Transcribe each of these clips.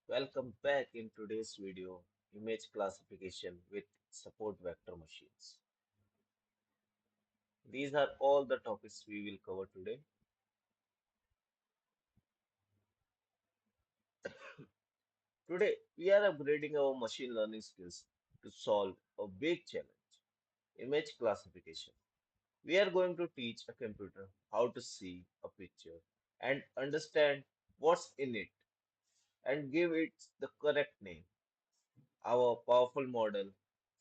Welcome back in today's video, image classification with support vector machines. These are all the topics we will cover today. Today, we are upgrading our machine learning skills to solve a big challenge, image classification. We are going to teach a computer how to see a picture and understand what's in it and give it the correct name. Our powerful model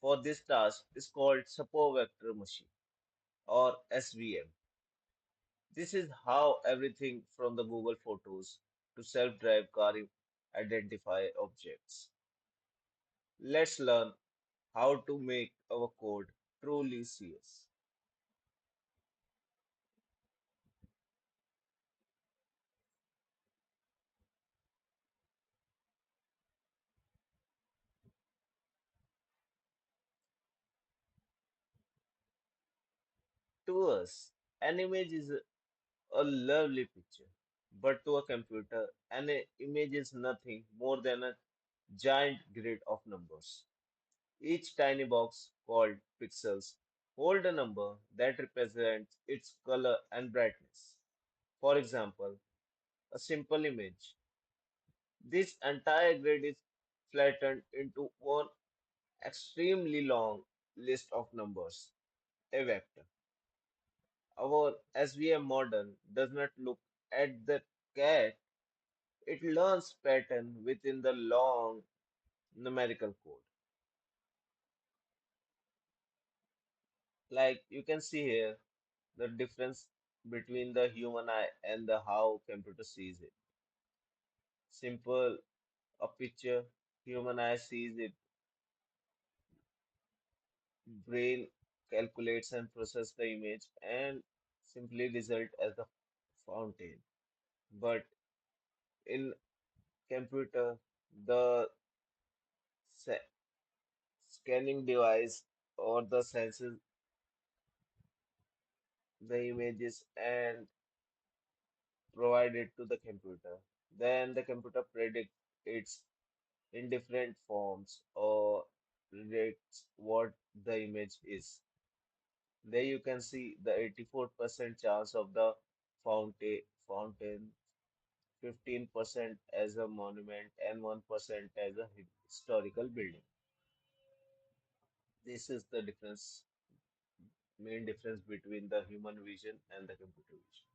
for this task is called support vector machine or SVM. This is how everything from the Google Photos to self-drive car identify objects. Let's learn how to make our code truly serious. To us, an image is a lovely picture, but to a computer, an image is nothing more than a giant grid of numbers. Each tiny box, called pixels, hold a number that represents its color and brightness. For example, a simple image. This entire grid is flattened into one extremely long list of numbers, a vector. Our SVM model does not look at the cat, it learns pattern within the long numerical code. Like you can see here, the difference between the human eye and the how computer sees it. Simple, a picture, human eye sees it, brain calculates and process the image and simply result as the fountain. But in computer, the sa- scanning device or the senses the images and provide it to the computer. Then the computer predict its in different forms or predicts what the image is. There you can see the 84% chance of the fountain 15% as a monument and 1% as a historical building. This is the main difference between the human vision and the computer vision.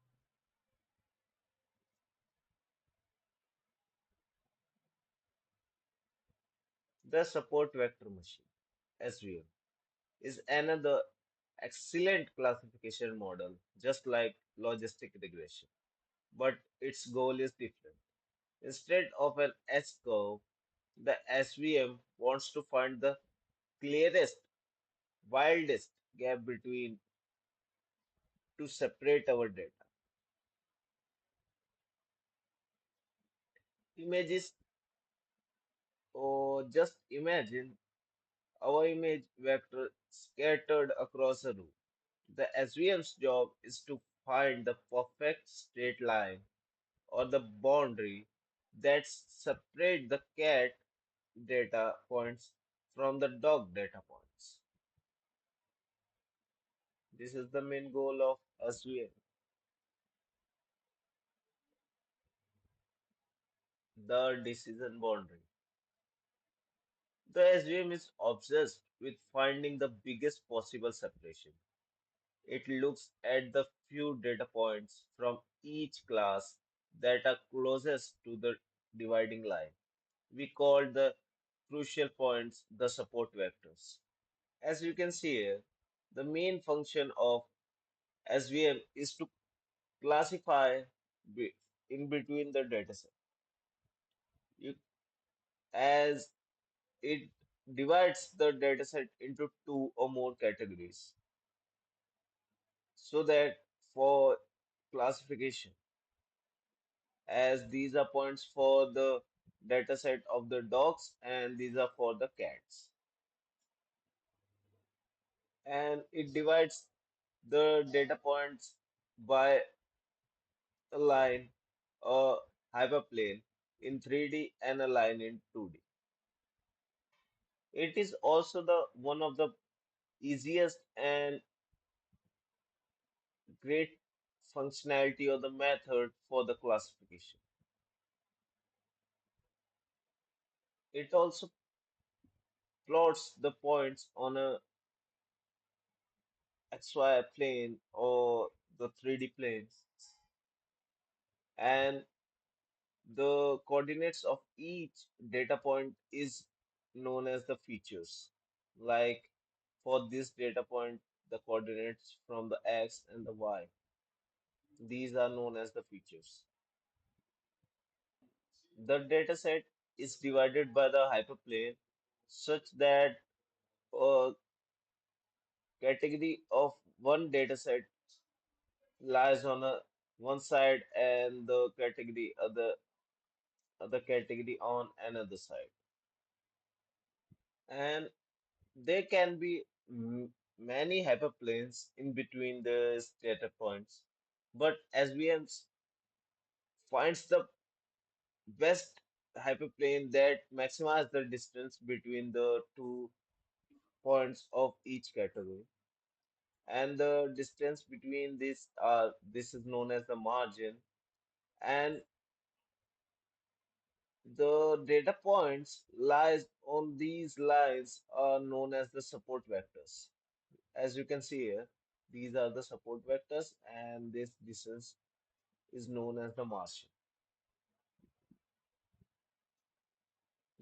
The support vector machine, SVM, is another excellent classification model, just like logistic regression, but its goal is different. Instead of an S curve, the SVM wants to find the clearest, wildest gap between to separate our data. Images, or just imagine our image vector scattered across a room. The SVM's job is to find the perfect straight line or the boundary that separate the cat data points from the dog data points. This is the main goal of SVM, the decision boundary. The SVM is obsessed with finding the biggest possible separation. It looks at the few data points from each class that are closest to the dividing line. We call the crucial points the support vectors. As you can see here, the main function of SVM is to classify in between the dataset. You, as it divides the dataset into two or more categories so that for classification, as these are points for the dataset of the dogs and these are for the cats. And it divides the data points by a line or hyperplane. in 3D and a line in 2D. It is also the one of the easiest and great functionality or the method for the classification. It also plots the points on a XY plane or the 3D plane, and the coordinates of each data point is known as the features. Like for this data point, the coordinates from the X and the Y, these are known as the features. The data set is divided by the hyperplane such that a category of one data set lies on a one side and the category other category on another side. And there can be many hyperplanes in between the data points, but SVM finds the best hyperplane that maximize the distance between the two points of each category. And the distance between this is known as the margin. And the data points lies on these lines are known as the support vectors. As you can see here, these are the support vectors, and this distance is known as the margin.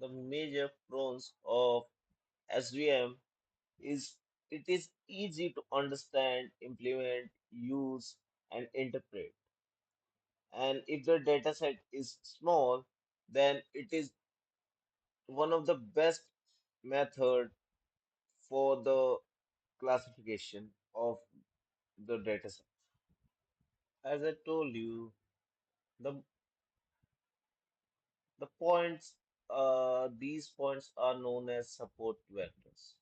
The major pros of SVM is it is easy to understand, implement, use, and interpret. And if the data set is small, then it is one of the best method for the classification of the data set. As I told you, the the points, these points are known as support vectors.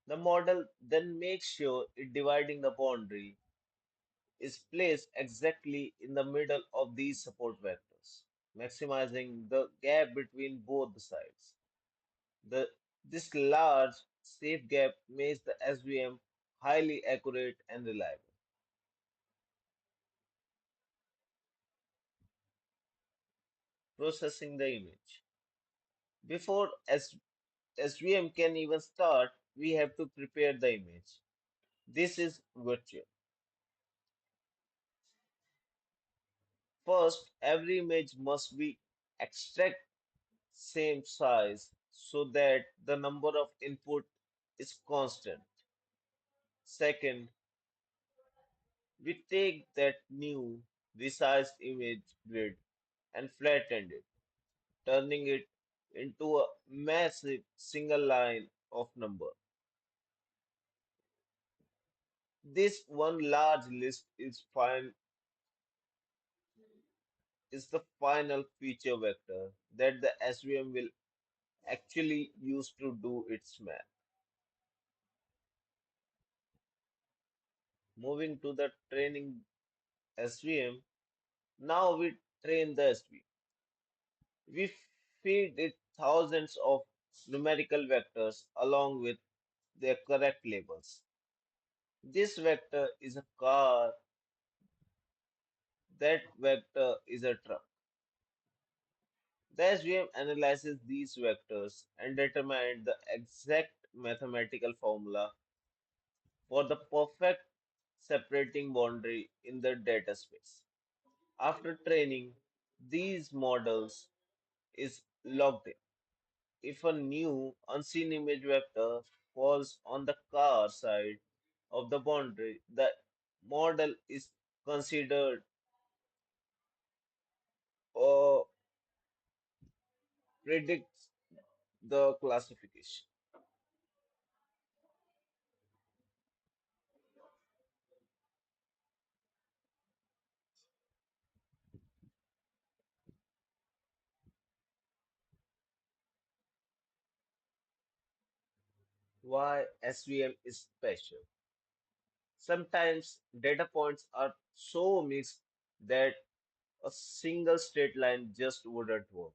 The model then makes sure it dividing the boundary is placed exactly in the middle of these support vectors, maximizing the gap between both the sides. This large, safe gap makes the SVM highly accurate and reliable. Processing the image. Before SVM can even start, we have to prepare the image. This is virtual. First, every image must be extract same size so that the number of input is constant. Second, we take that new resized image grid and flatten it, turning it into a massive single line of number. This one large list is the final feature vector that the SVM will actually use to do its math. Moving to the training SVM, now we train the SVM. We feed it thousands of numerical vectors along with their correct labels. This vector is a car, that vector is a truck. The SVM analyzes these vectors and determines the exact mathematical formula for the perfect separating boundary in the data space. After training, these models is logged in. If a new unseen image vector falls on the car side of the boundary, the model is considered or predicts the classification. Why SVM is special. Sometimes data points are so mixed that A single straight line just wouldn't work.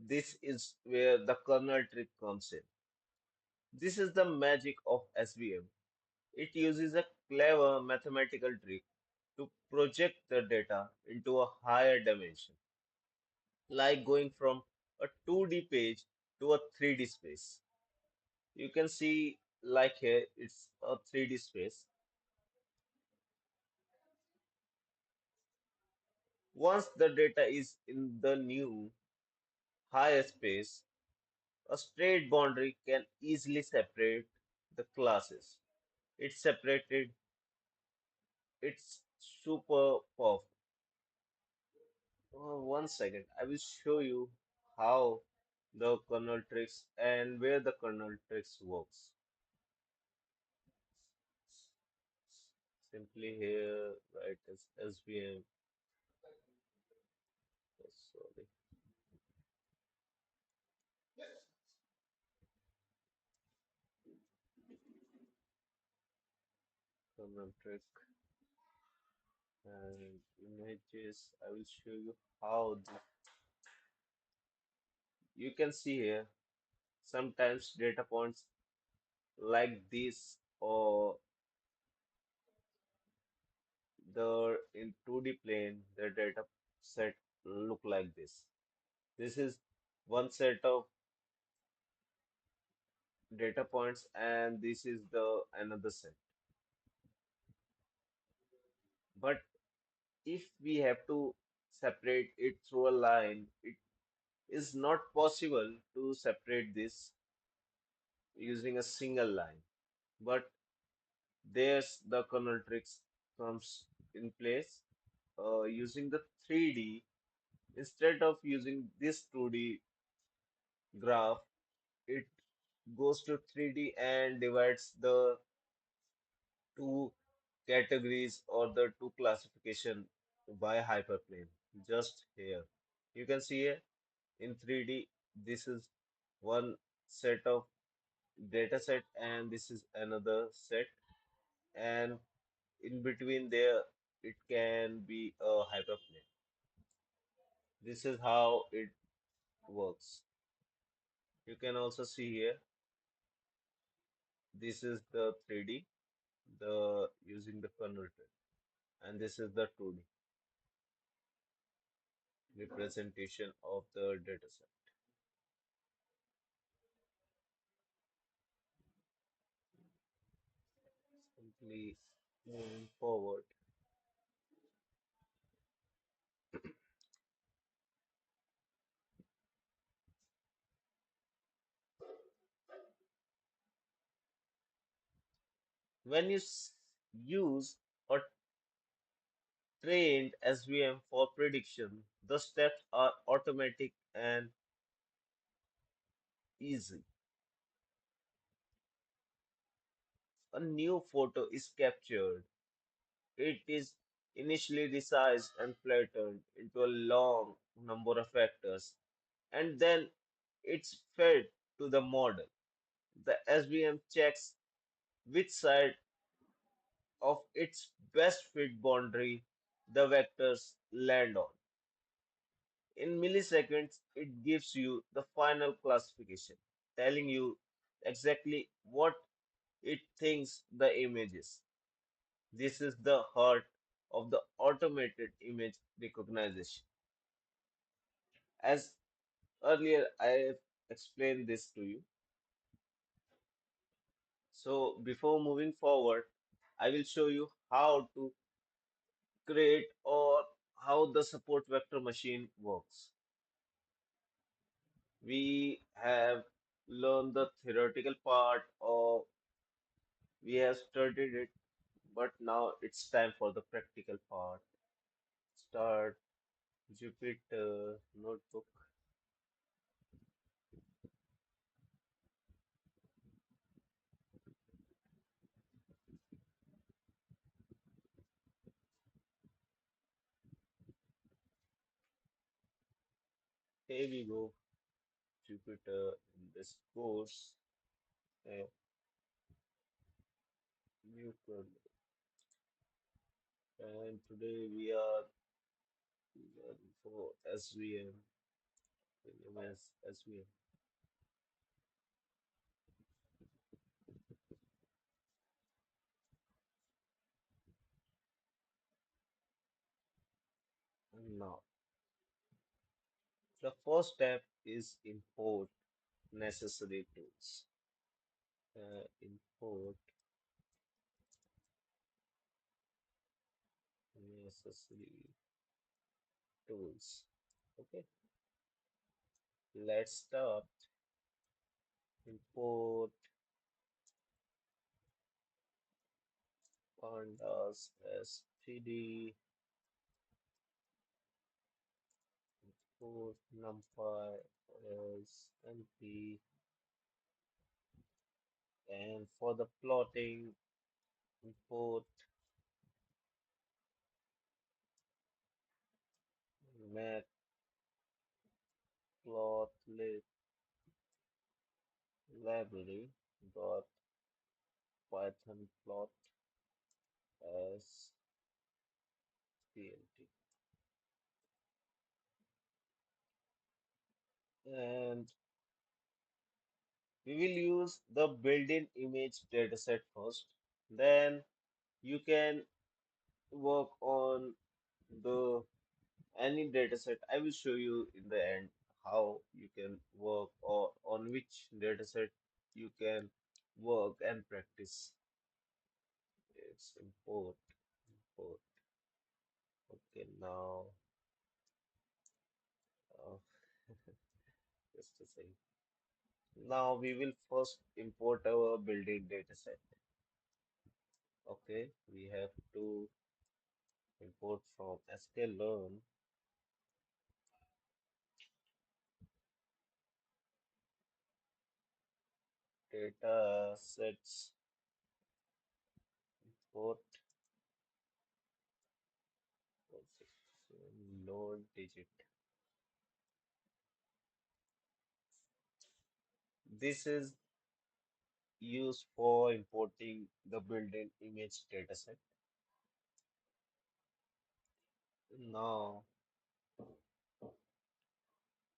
This is where the kernel trick comes in. This is the magic of SVM. It uses a clever mathematical trick to project the data into a higher dimension, like going from a 2D page to a 3D space. You can see, like here, it's a 3D space. Once the data is in the new higher space, a straight boundary can easily separate the classes. It's separated, it's super powerful. 1 second, I will show you how the kernel tricks and where the kernel tricks works. Simply here, write as SVM. Sorry, kernel trick and images. I will show you how you can see here. Sometimes data points like this or the in 2D plane, the data set look like this. This is one set of data points and this is the another set. But if we have to separate it through a line, it is not possible to separate this using a single line. But there's the kernel tricks comes in place. Using the 3D, instead of using this 2D graph, it goes to 3D and divides the two categories or the two classification by hyperplane. Just here. You can see here in 3D, this is one set of data set and this is another set. And in between there, it can be a hyperplane. This is how it works. You can also see here, this is the 3D, the using the kernel trick, and this is the 2D representation of the dataset. Simply moving forward. When you use a trained SVM for prediction, the steps are automatic and easy. A new photo is captured. It is initially resized and flattened into a long number of vectors, and then it's fed to the model. The SVM checks which side of its best fit boundary the vectors land on. In milliseconds, it gives you the final classification, telling you exactly what it thinks the image is. This is the heart of the automated image recognition. As earlier, I have explained this to you. So before moving forward, I will show you how to create or how the support vector machine works. We have learned the theoretical part or we have studied it, but now it's time for the practical part. Start Jupyter Notebook. Here we go, Jupyter in this course. Uh, new kernel. And today we are for SVM, LMS, SVM. Now, the first step is import necessary tools. Import necessary tools. Okay, let's start. Import pandas std, import numpy as np, and for the plotting, import matplotlib library dot python plot as plt. And we will use the built-in image dataset first. Then you can work on the any dataset. I will show you in the end how you can work or on which dataset you can work and practice. It's import. Okay, now uh, just a second. Now we will first import our built-in dataset. Okay, we have to import from sklearn data sets import load digit. This is used for importing the built-in image dataset. Now,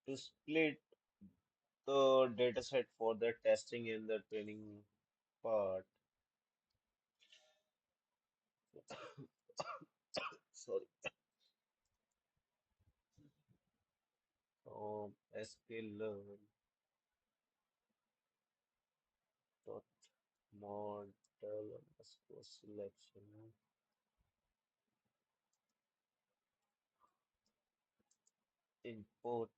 to split the dataset for the testing and the training part, sorry, sklearn dot model underscore selection import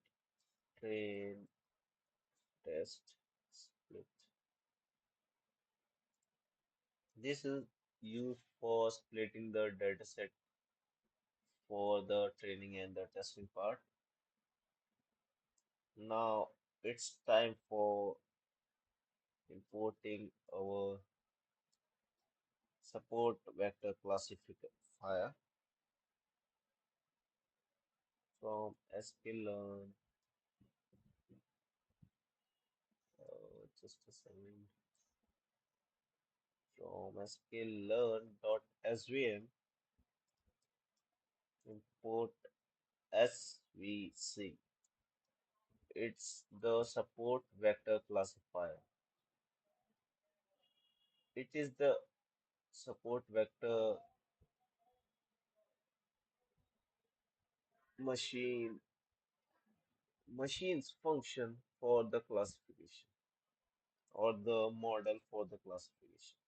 train test split. This is used for splitting the dataset for the training and the testing part. Now it's time for importing our support vector classifier from sklearn. Just a second. From sklearn.svm, import svc. It's the support vector classifier. It is the support vector machine machine's function for the classification or the model for the classification.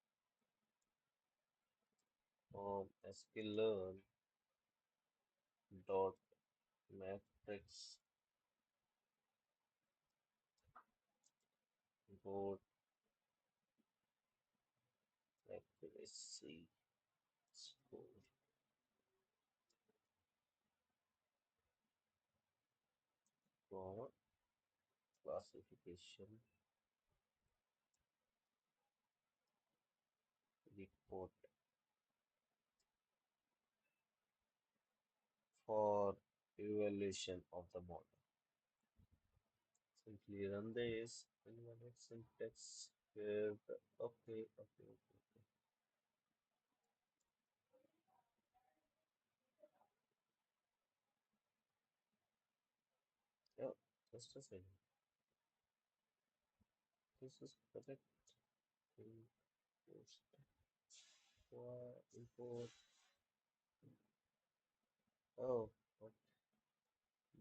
From sklearn dot matrix dot accuracy score for classification report for evaluation of the model. Simply run this and run it syntax with okay. Just a second. This is correct. Import, import. Oh, what?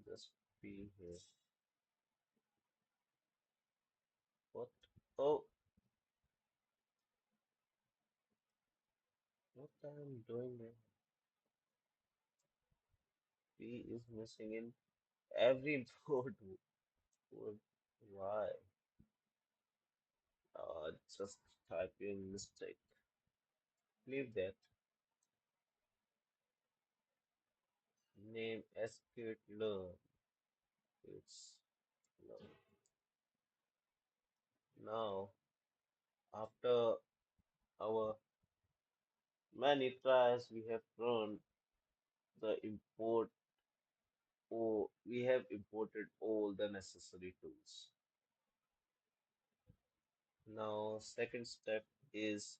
Just be here. What? Oh, what I'm doing there? P is missing in every import. What? Why? Just typing mistake. Leave that. Name skit learn. It's learn. Now, after our many tries, we have run the import. Oh, we have imported all the necessary tools. Now, second step is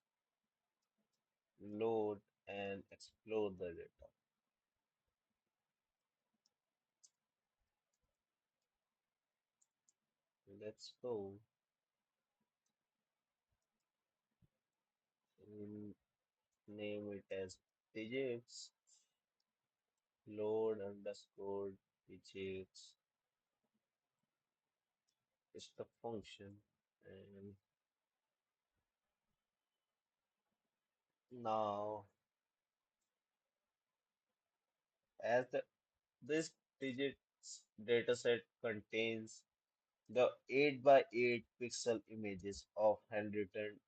load and explore the data. Let's go and name it as digits, load underscore digits is the function. And now, as this digits dataset contains the 8 by 8 pixel images of handwritten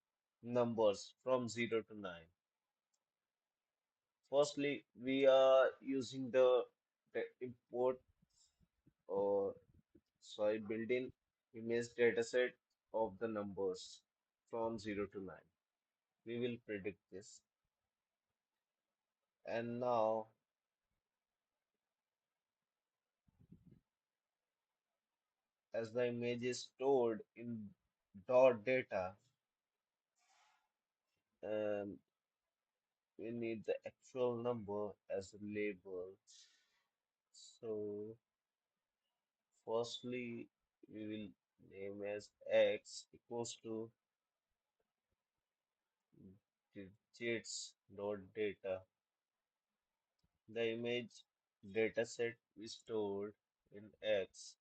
numbers from 0 to 9. Firstly, we are using the import or sorry built-in image dataset of the numbers from 0 to 9. We will predict this. And now, as the image is stored in dot data, and we need the actual number as a label. So, firstly, we will name as x equals to digits dot data. The image dataset we stored in x,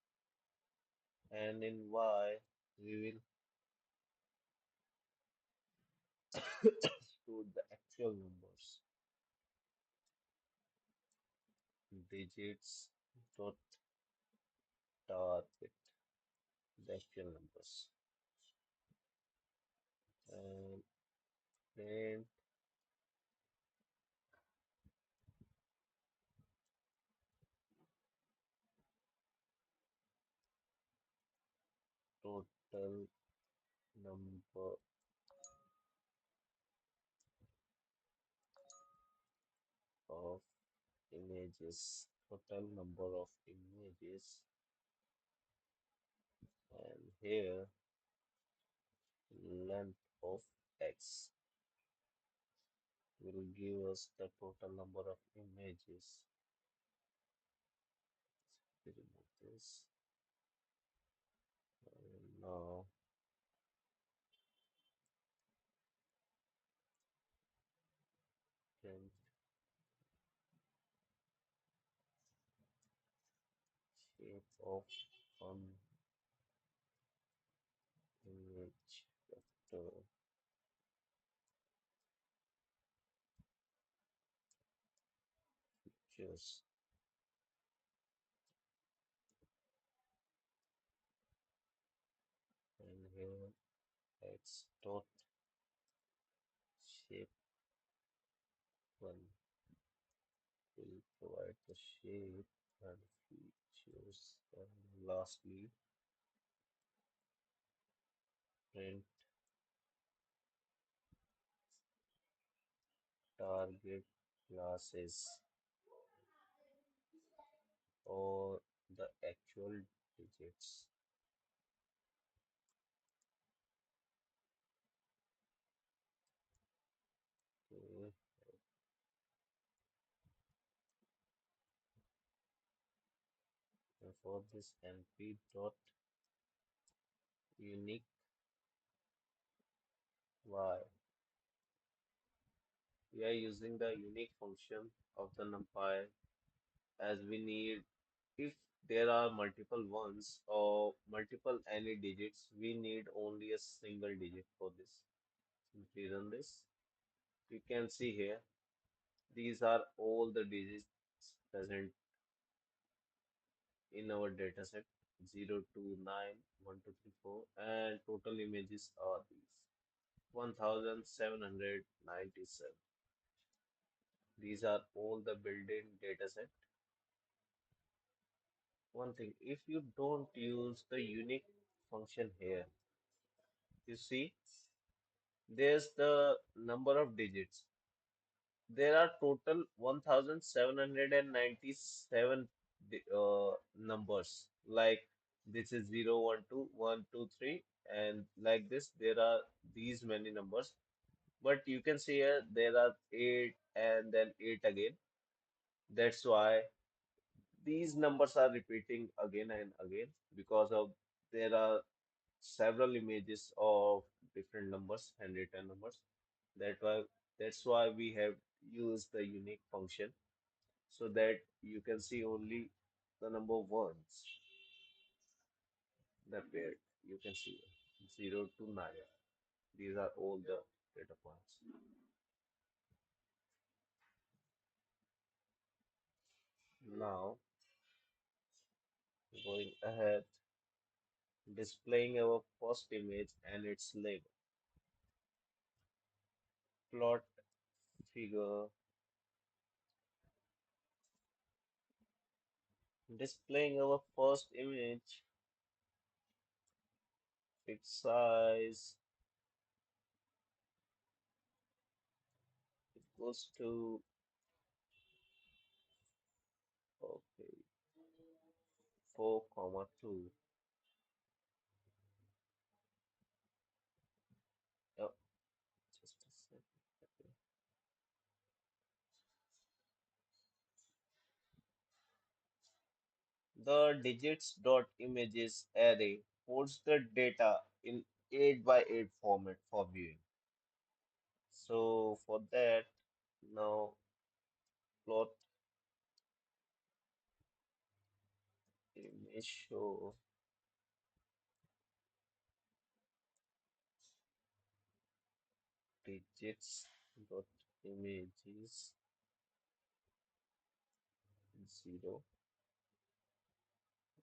and in y we will store the actual numbers. Digits dot target, the actual numbers. And then total number of images, total number of images, and here length of x will give us the total number of images. We remove this. And now print shape of one image vector pictures, and here x dot shape one will provide the shape and features, and lastly print target classes or the actual digits. Okay, for this np dot unique y, we are using the unique function of the numpy as we need if there are multiple ones or multiple any digits, we need only a single digit for this. Simply run this. You can see here, these are all the digits present in our dataset 0 to 9, 1, 2, 3, 4, and total images are these 1797. These are all the built-in dataset. One thing, if you don't use the unique function here, you see there's the number of digits. There are total 1797 numbers. Like this is 0, 1, 2, 1, 2, 3, and like this, there are these many numbers. But you can see here there are 8 and then 8 again. That's why these numbers are repeating again and again because of there are several images of different numbers, handwritten numbers. That why that's why we have used the unique function so that you can see only the number ones that paired. You can see 0 to 9. These are all the data points. Now, going ahead, displaying our first image and its label. Plot figure, displaying our first image, its size equals to, okay, 4 comma 2. Oh, just a second. Okay. The digits.images array holds the data in 8 by 8 format for viewing. So for that, now plot image show digits.images 0,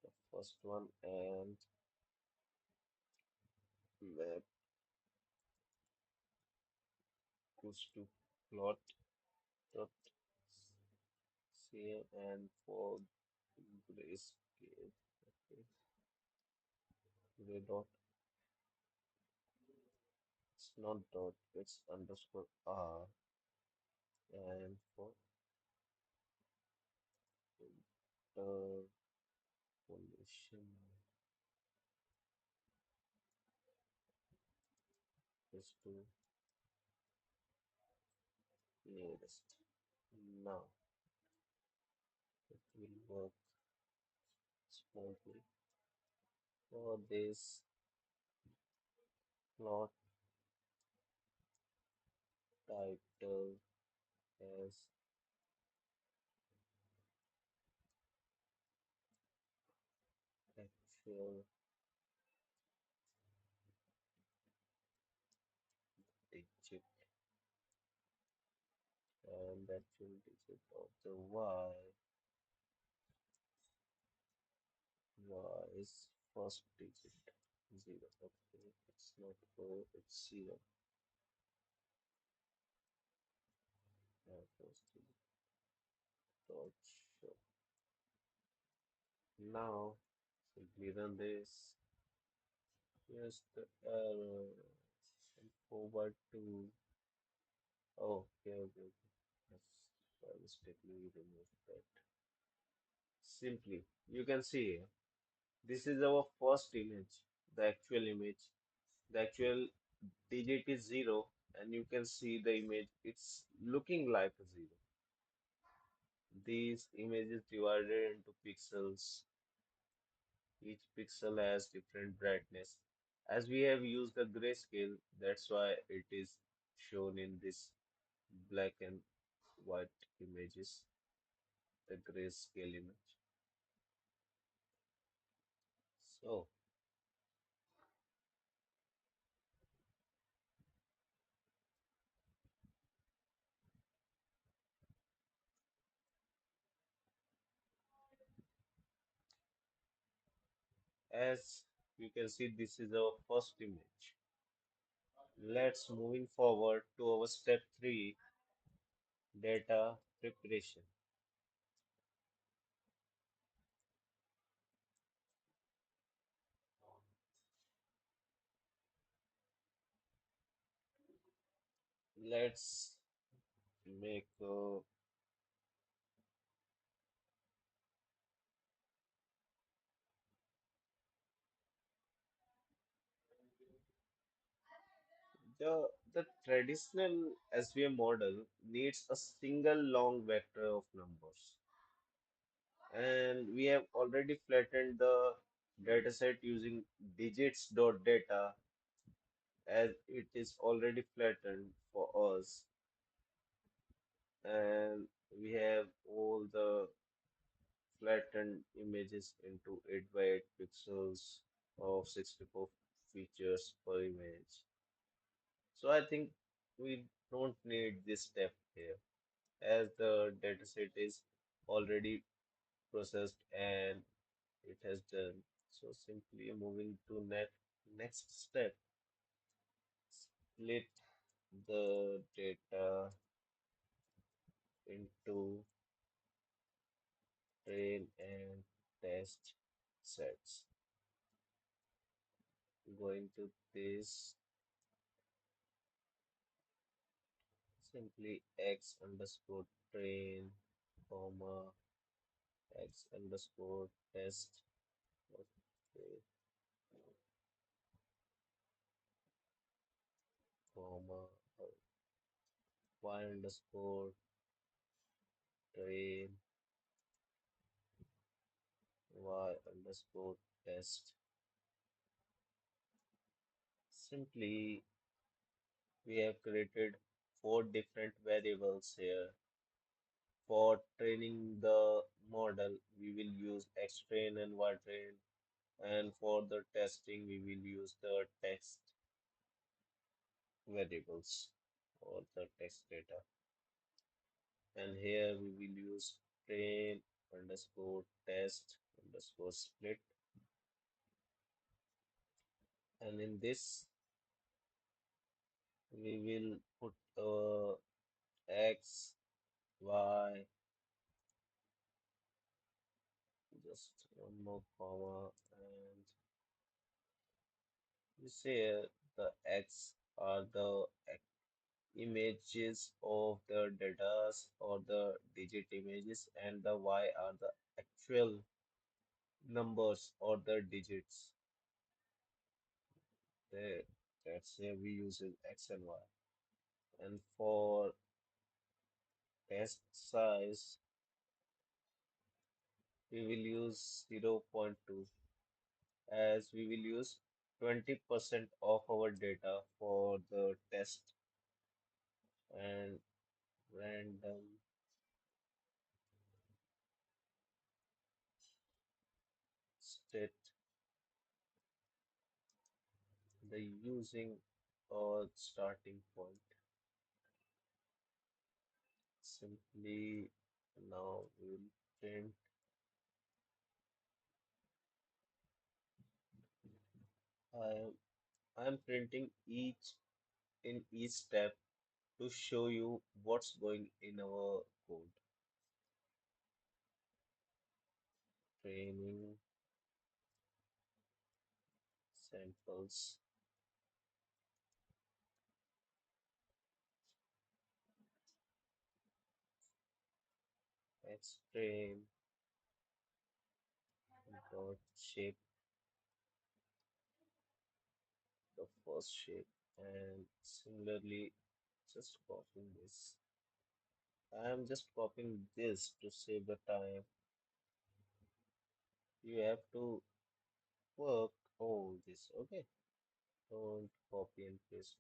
the first one, and map goes to plot dot cm and for grayscale. Okay, gray dot. It's not dot, it's underscore r, and for interpolation is to nearest. Now it will work smoothly. For this plot title as actual digit and actual digit of the y is first digit 0. Okay, it's not O, it's 0. And first digit dot show. Now simply run this. Here's the error. And forward to. Oh, okay, okay, okay. Yes, I mistakenly removed that. Simply, you can see here. This is our first image, the actual image. The actual digit is 0, and you can see the image. It's looking like a 0. These images divided into pixels. Each pixel has different brightness. As we have used the grayscale, that's why it is shown in this black and white images, the grayscale image. So, as you can see, this is our first image. Let's moving forward to our step 3, data preparation. Let's make the traditional SVM model needs a single long vector of numbers, and we have already flattened the dataset using digits.data as it is already flattened for us, and we have all the flattened images into 8 by 8 pixels of 64 features per image. So I think we don't need this step here as the dataset is already processed and it has done. So simply moving to next step, split the data into train and test sets. Going to this, simply x underscore train, comma, x underscore test, okay, comma, y underscore train, y underscore test. Simply, we have created 4 different variables here. For training the model, we will use xtrain and ytrain, and for the testing, we will use the text variables or the text data. And here we will use train underscore test underscore split. And in this, we will put x, y, just one more comma, and we say the x are the images of the data or the digit images, and the y are the actual numbers or the digits. There, that's here we use it x and y. And for test size, we will use zero point 0.2 as we will use 20% of our data for the test and random state the using or starting point. Simply now we will print. I am I am printing each in each step to show you what's going in our code. Training samples, extrain, dot shape, the first shape, and similarly, just copying this. I am just copying this to save the time. You have to work all this. Okay, don't copy and paste.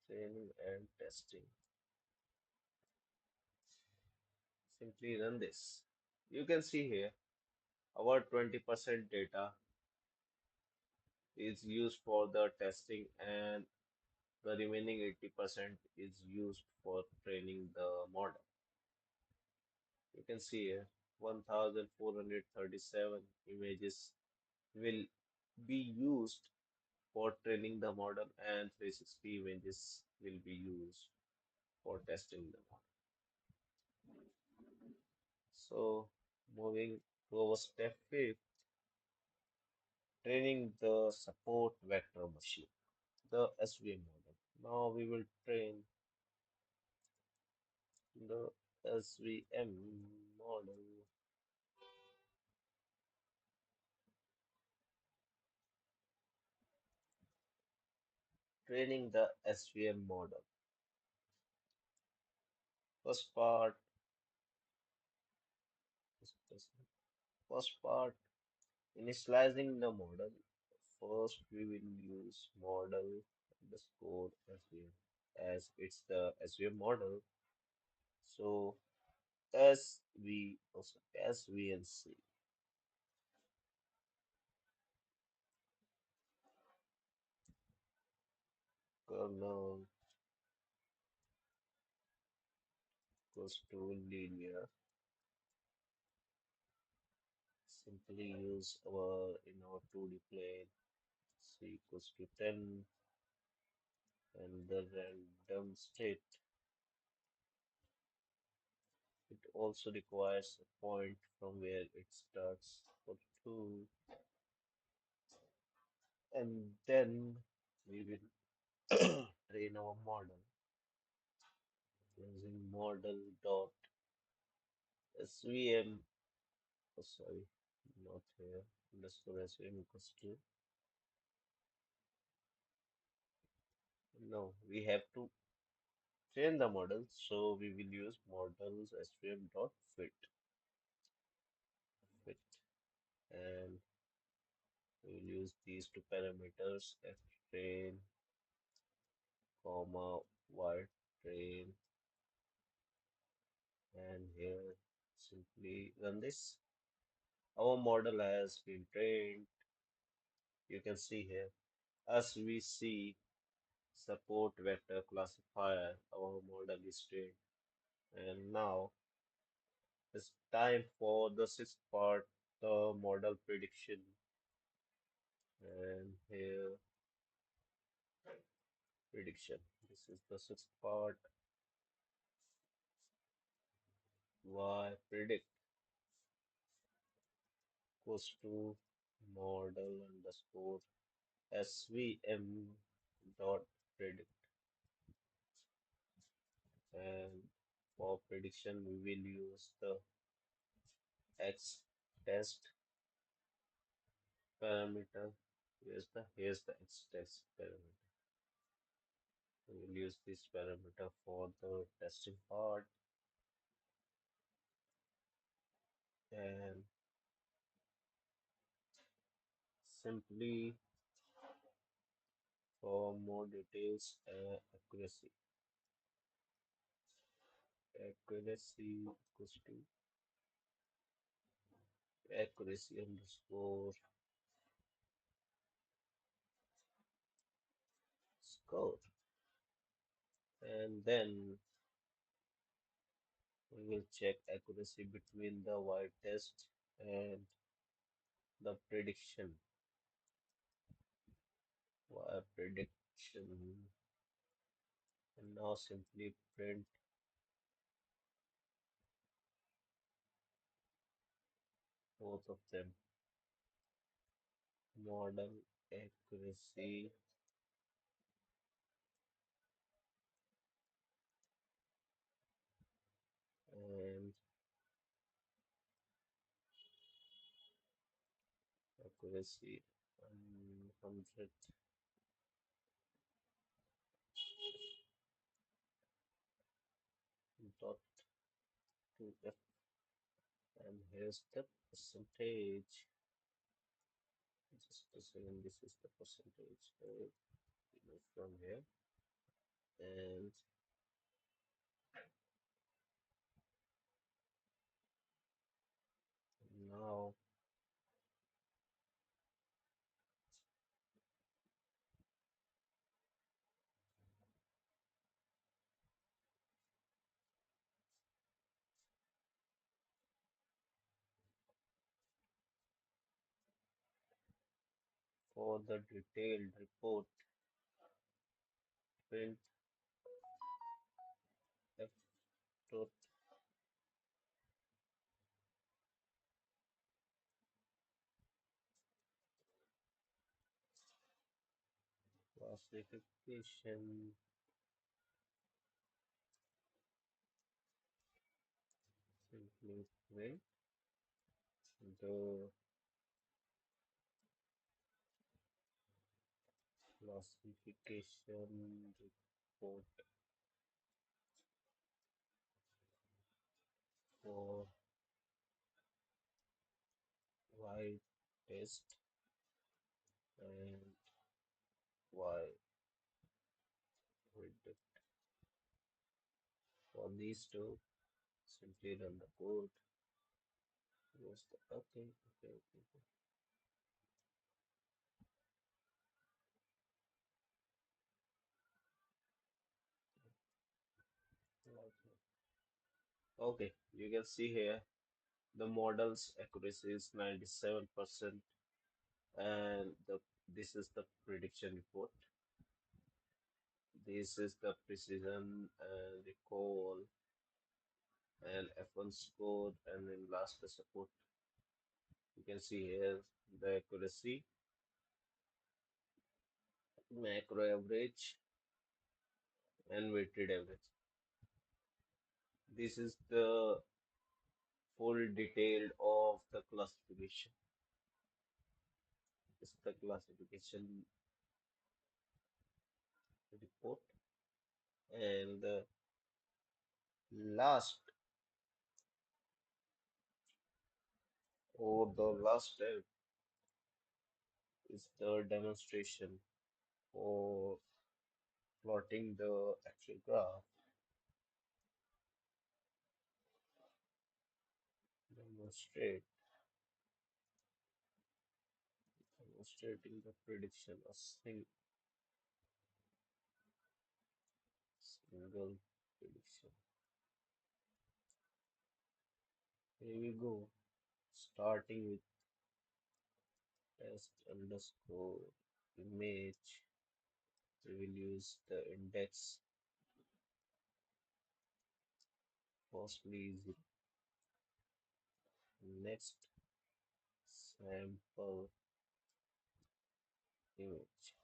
Training and testing. Simply run this. You can see here our 20% data is used for the testing and the remaining 80% is used for training the model. You can see here 1437 images will be used for training the model and 360 images will be used for testing the model. So moving to our step 5, training the support vector machine, the SVM model. Now we will train the SVM model, training the SVM model. First part, first part, initializing the model. First, we will use model underscore SVM as it's the SVM model. So also SVNC kernel equals to linear. Simply use our in our 2D plane c equals to 10 and the random state. It also requires a point from where it starts for 2 and then we will train our model using model dot svm. Oh, sorry, not here. Underscore svm equals to. No, we have to train the model, so we will use models svm dot fit, and we will use these two parameters f train, comma y train, and here simply run this. Our model has been trained. You can see here as we see support vector classifier, our model is trained. And now it's time for the sixth part, the model prediction. And here prediction. This is the sixth part. Y predict equals to model underscore svm dot predict. And for prediction, we will use the x test parameter. Here's the x test parameter. We will use this parameter for the testing part, and simply for more details, accuracy equals to accuracy underscore score, and then we will check accuracy between the y test and the prediction. Y prediction, and now simply print both of them. Model accuracy and accuracy 100 dot 2f, and here's the percentage. Just a second, this is the percentage. Remove from here, and now for the detailed report, print f dot classification simply print the classification report for y test and y predict. For these two, simply run the code. Close the okay. Okay, you can see here the model's accuracy is 97%, and this is the prediction report. This is the precision and recall and F1 score, and then last the support. You can see here the accuracy, macro average, and weighted average. This is the full detail of the classification. This is the classification report, and the last or the last step is the demonstration for plotting the actual graph, demonstrate, demonstrating the prediction of single prediction. Here we go, starting with test underscore image. We will use the index firstly zero. Next, sample image.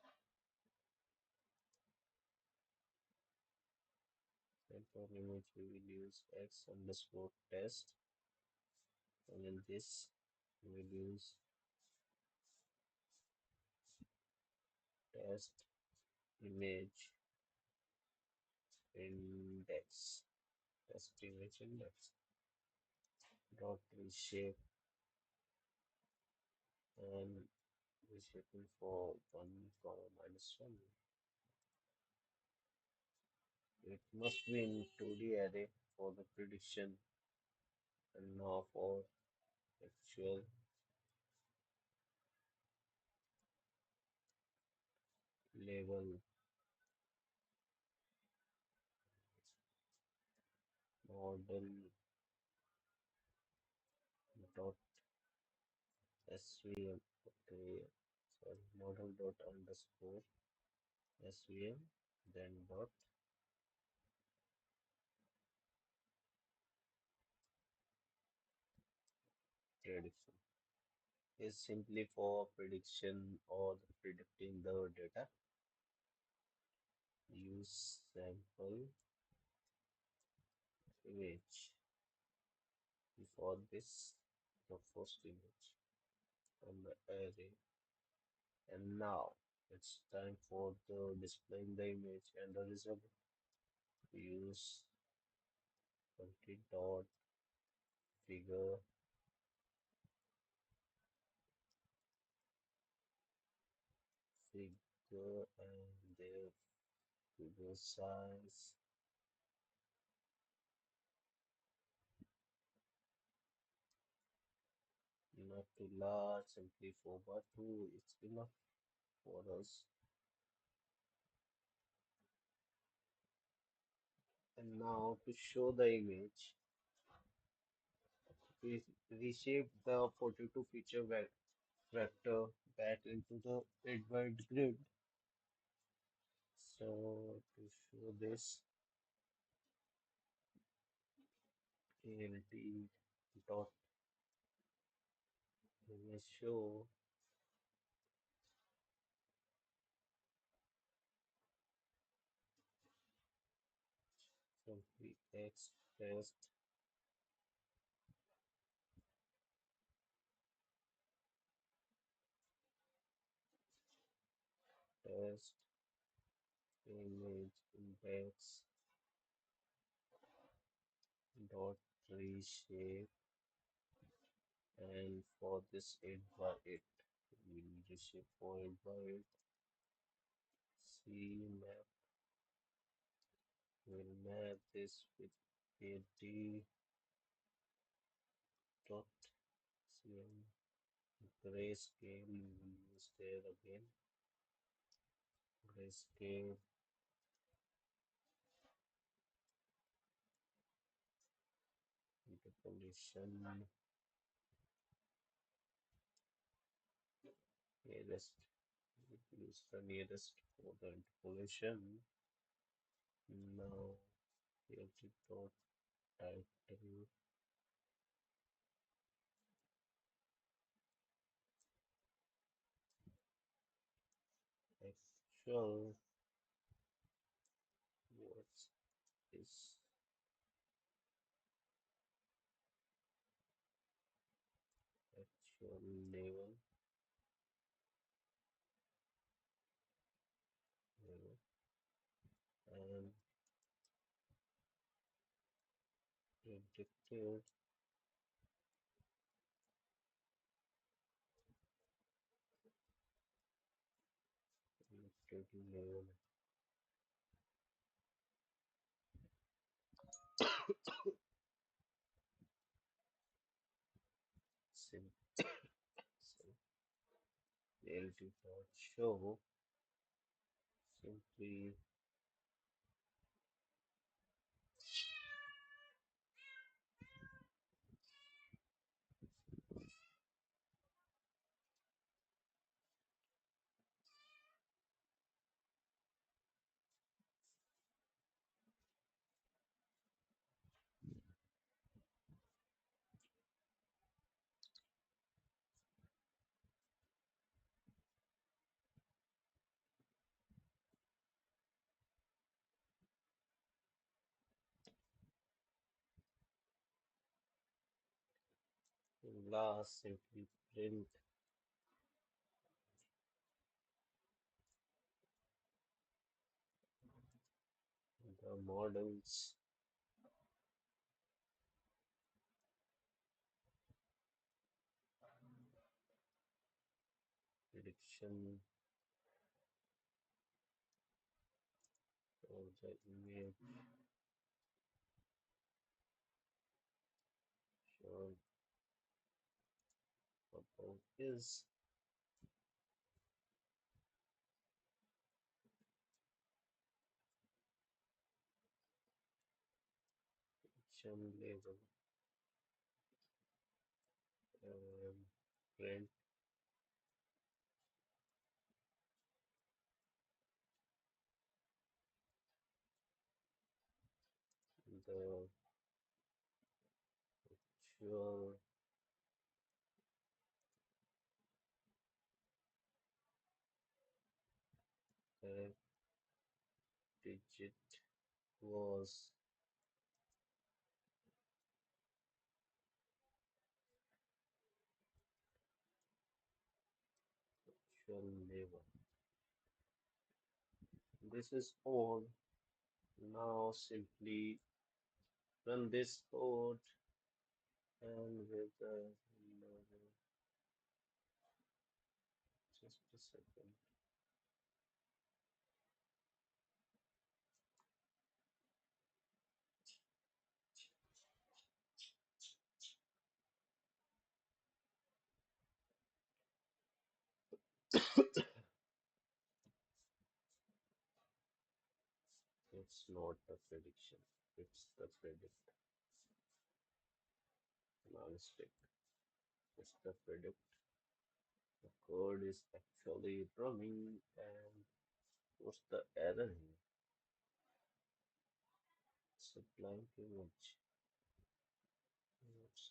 Sample image we will use x underscore test, and in this we will use test image index, test image index dot reshape, and reshaping for 1 comma minus 1. It must be in 2D array for the prediction, and now for actual label model dot SVM. Okay, sorry, model dot underscore SVM, then dot prediction is simply for prediction or predicting the data. Use sample image before this, the first image from the array. And now it's time for the displaying the image and the result. Use 20 dot figure and their figure size not too large, simply 4 by 2 is enough for us. And now to show the image, we reshape the 42 feature vector back into the 8 byte grid. So to show this, alt dot image show simply x test image index dot reshape, and for this 8 by 8 we'll reshape for 8 by 8. C map will map this with AD dot CM. Grayscale we will use there again. Grayscale interpolation nearest. We will use the nearest for the interpolation. Now here we dot title actual what is actual level and predicted predicted level. Sim, sim, reality dot show simply last simply print the models prediction of the image shown above is prediction label and print the actual correct digit was actual label. This is all. Now simply run this code and with the just a second. It's not the prediction, it's the predict. My mistake. It's the predict. The code is actually running, and what's the error here? It's a blank image.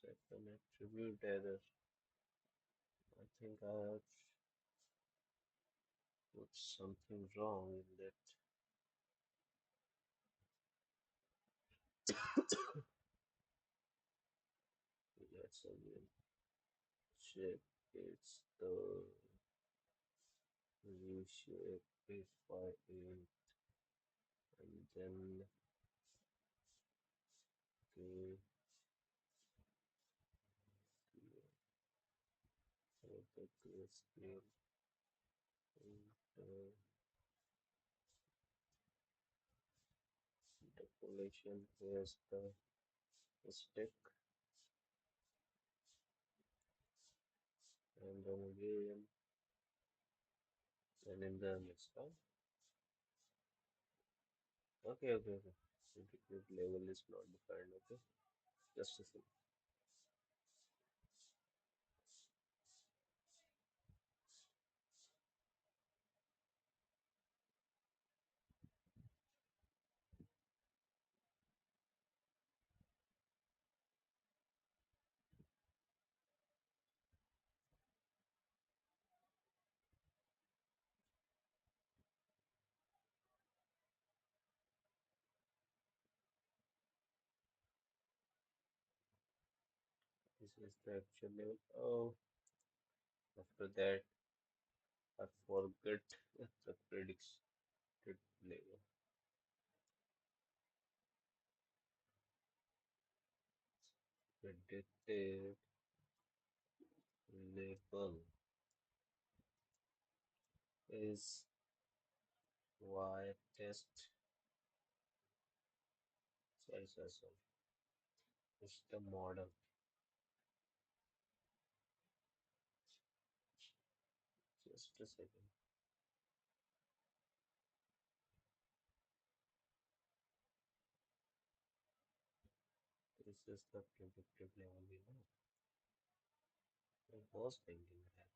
What's an attribute error? I think I have put something wrong in that. Let's again check. It's the reshape it by 8, and then okay, the grayscale and the population. Here's the stick, and then again, and in the next time. Okay, okay, okay. Integrate level is not defined. Okay, just a second. This is the actual level. Oh, after that, I forget the predicted level. Predicted level is y test. Sorry. It's the model. Just a second. This is the predicted level, you know. I was thinking that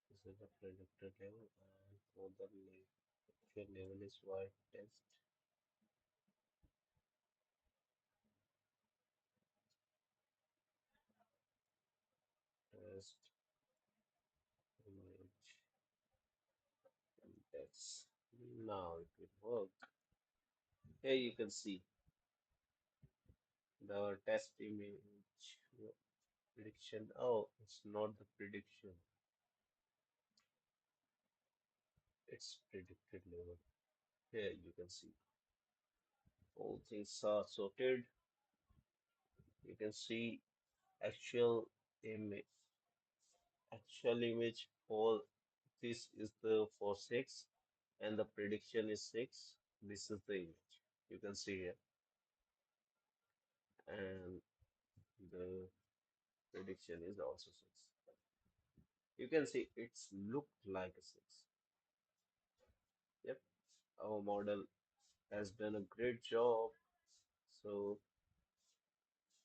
this is the predicted level, and for the actual level is y test test image index. Now it will work. Here you can see the test image prediction. Oh, it's not the prediction, it's predicted level. Here you can see all things are sorted. You can see actual image, actual image for this is the for 6, and the prediction is 6. This is the image. You can see here, and the prediction is also 6. You can see it's looked like a 6. Yep, our model has done a great job. So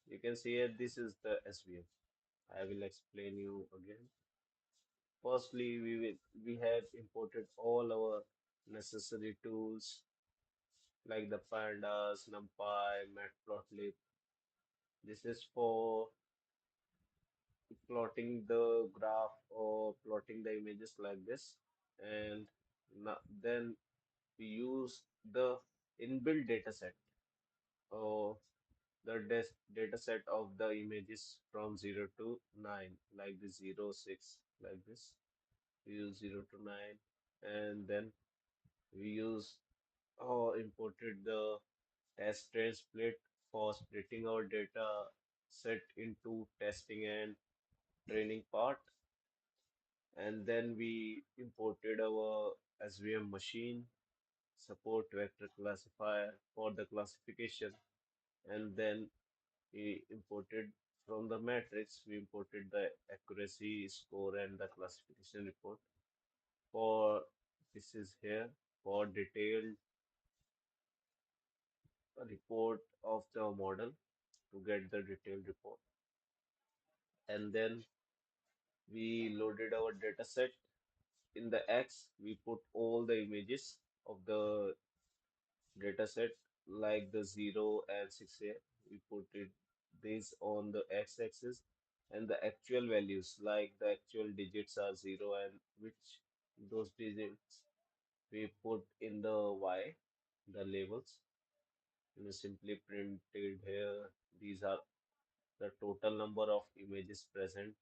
you can see here, this is the SVM. I will explain you again. Firstly, we have imported all our necessary tools like the pandas, NumPy, matplotlib. This is for plotting the graph or plotting the images like this. And then we use the inbuilt dataset or the data set of the images from 0 to 9, like the 0, 6, like this. We use 0 to 9, and then we use or imported the test train split for splitting our data set into testing and training part. And then we imported our SVM machine support vector classifier for the classification. And then we imported From the matrix, we imported the accuracy score and the classification report. For this is here for detailed report of the model to get the detailed report. And then we loaded our data set. In the X, we put all the images of the data set like the 0 and 6 here. We put it this on the x-axis and the actual values like the actual digits are 0 and which those digits we put in the y, the labels. We simply printed here. These are the total number of images present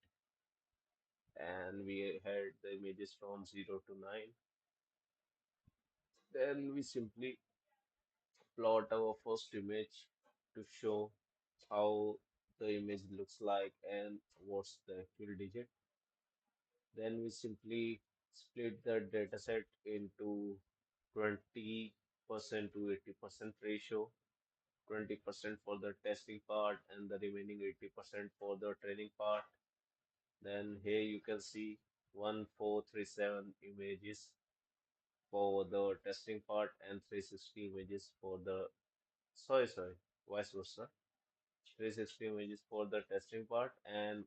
and we had the images from 0 to 9. Then we simply plot our first image to show how the image looks like and what's the actual digit. Then we simply split the dataset into 20% to 80% ratio, 20% for the testing part and the remaining 80% for the training part. Then here you can see 1437 images for the testing part and 360 images for the, sorry, vice versa. 360 images for the testing part and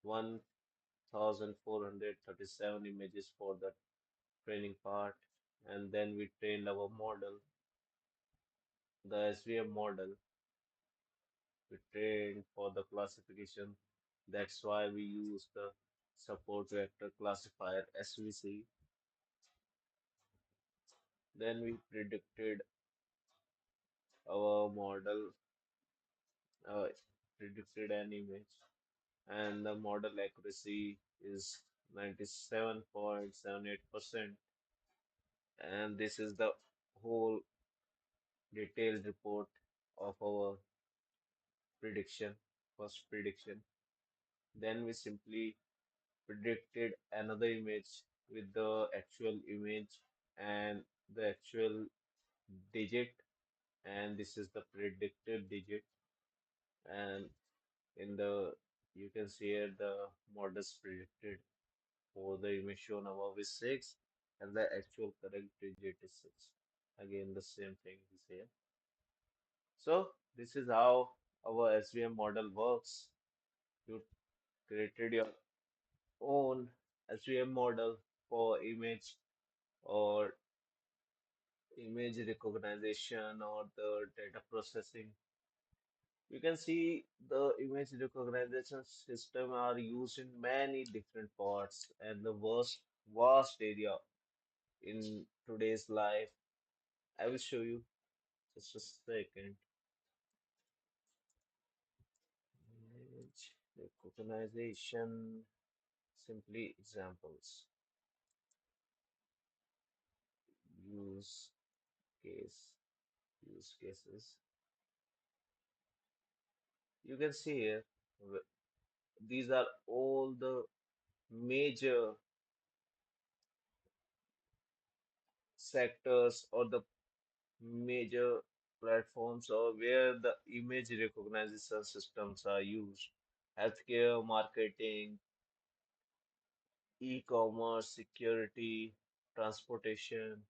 1437 images for the training part. And then we trained our model, the SVM model, we trained for the classification. That's why we use the support vector classifier SVC. Then we our model, uh, predicted an image, and the model accuracy is 97.78%. And this is the whole detailed report of our prediction, first prediction. Then we simply predicted another image with the actual image and the actual digit, and this is the predicted digit. And in the you can see here the models predicted for the image shown above is 6, and the actual correct digit is 6. Again, the same thing is here. So this is how our SVM model works. You created your own SVM model for image or image recognition or the data processing. You can see the image recognition system are used in many different parts and the vast area in today's life. I will show you just a second. Image recognition, simply examples, use case, use cases. You can see here, these are all the major sectors or the major platforms or where the image recognition systems are used. Healthcare, marketing, e-commerce, security, transportation.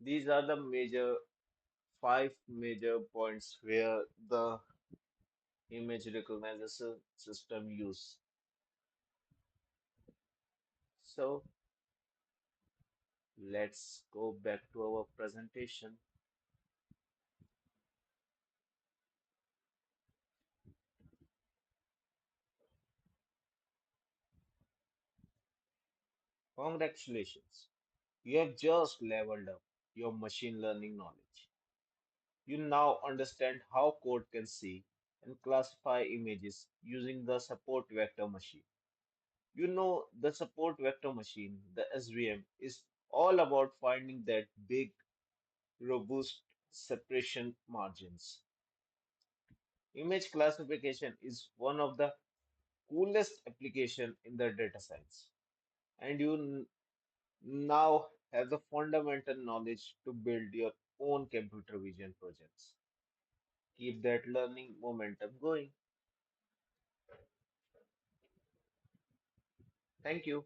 These are the five major points where the image recognition system use. So let's go back to our presentation. Congratulations, you have just leveled up your machine learning knowledge. You now understand how code can see and classify images using the support vector machine. You know the support vector machine, the SVM, is all about finding that big, robust separation margins. Image classification is one of the coolest application in the data science, and you now have the fundamental knowledge to build your own computer vision projects. Keep that learning momentum going. Thank you.